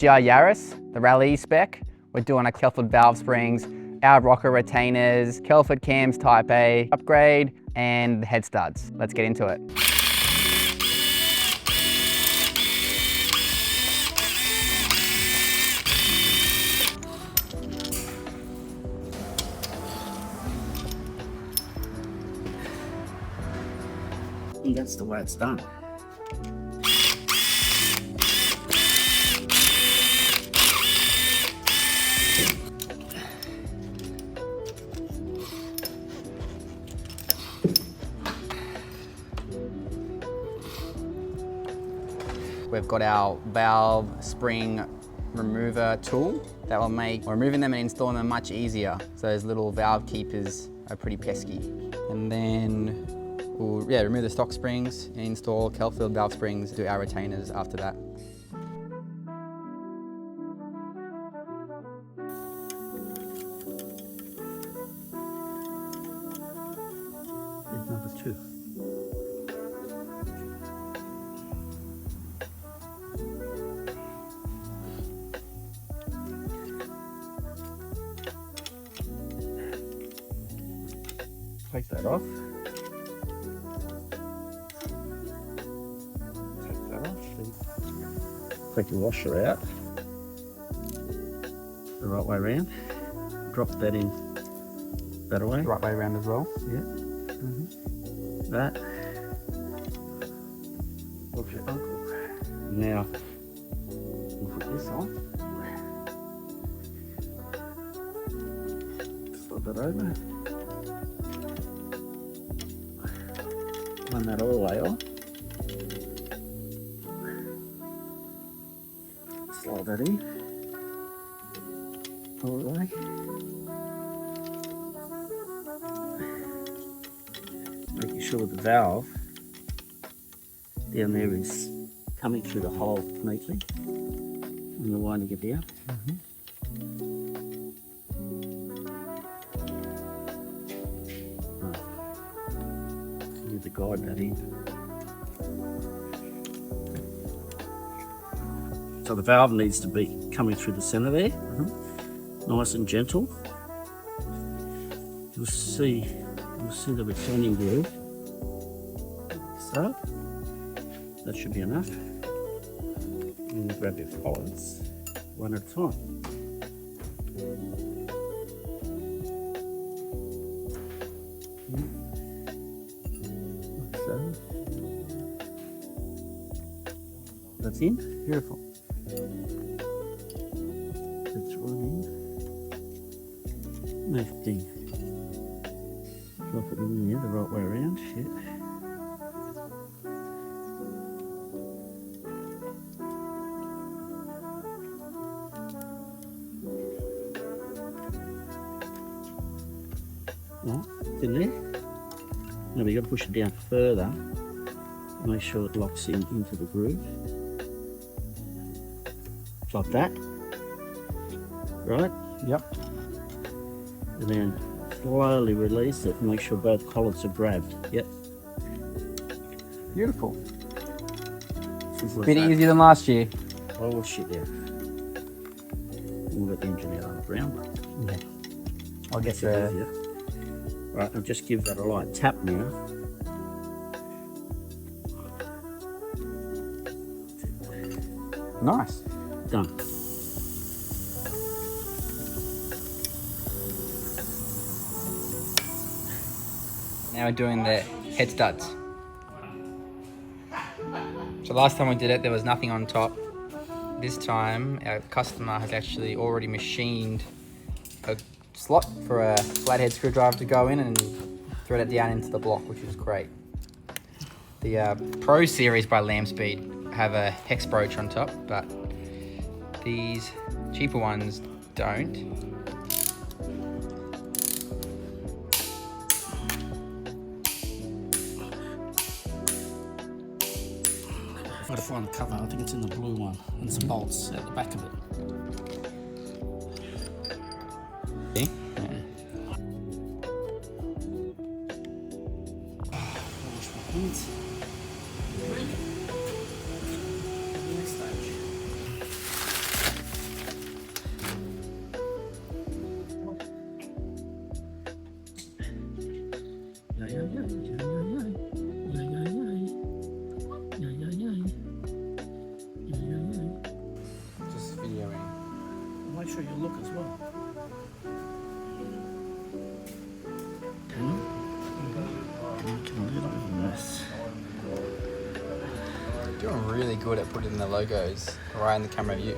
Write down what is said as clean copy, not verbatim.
GR Yaris, the rally spec. We're doing a Kelford valve springs, our Rocker Retainers, Kelford cams Type A upgrade, and the Headstuds. Let's get into it. And that's the way it's done. We've got our valve spring remover tool that will make removing them and installing them much easier. So those little valve keepers are pretty pesky. And then we'll remove the stock springs and install Kelford valve springs, do our retainers after that. There's number 2. Take that off. Take that off. Take the washer out. The right way around. Drop that in that way. Right way around as well. Yeah. That. Off your uncle. Now, we'll put this on. Slide that over. Run that all the way on. Slide that in. All the way. Making sure the valve down there is coming through the hole neatly. And the winding it down. To guide that in. So the valve needs to be coming through the centre there, nice and gentle. You'll see the returning groove. So that should be enough. And you grab your collars one at a time. That's in. Beautiful. That's one in. Next thing. Drop it in there the right way around. Shit. Right, it's in there. Now we've got to push it down further. Make sure it locks into the groove. Like that, right? Yep. And then slowly release it and make sure both collars are grabbed. Yep. Beautiful. Simple as Bit that. easier than last year. Oh shit, yeah. We'll get the engine out on the ground. Yeah. I'll get the... Right, I'll just give that a light tap now. Nice. Done. Now we're doing the Headstuds. So last time we did it, there was nothing on top. This time, our customer has actually already machined a slot for a flathead screwdriver to go in and thread it down into the block, which is great. The Pro Series by Lambspeed have a hex brooch on top, but these cheaper ones don't. I've got to find the cover. I think it's in the blue one and some bolts at the back of it. See? show you a look as well. Make it a little bit less. Doing really good at putting the logos right in the camera view.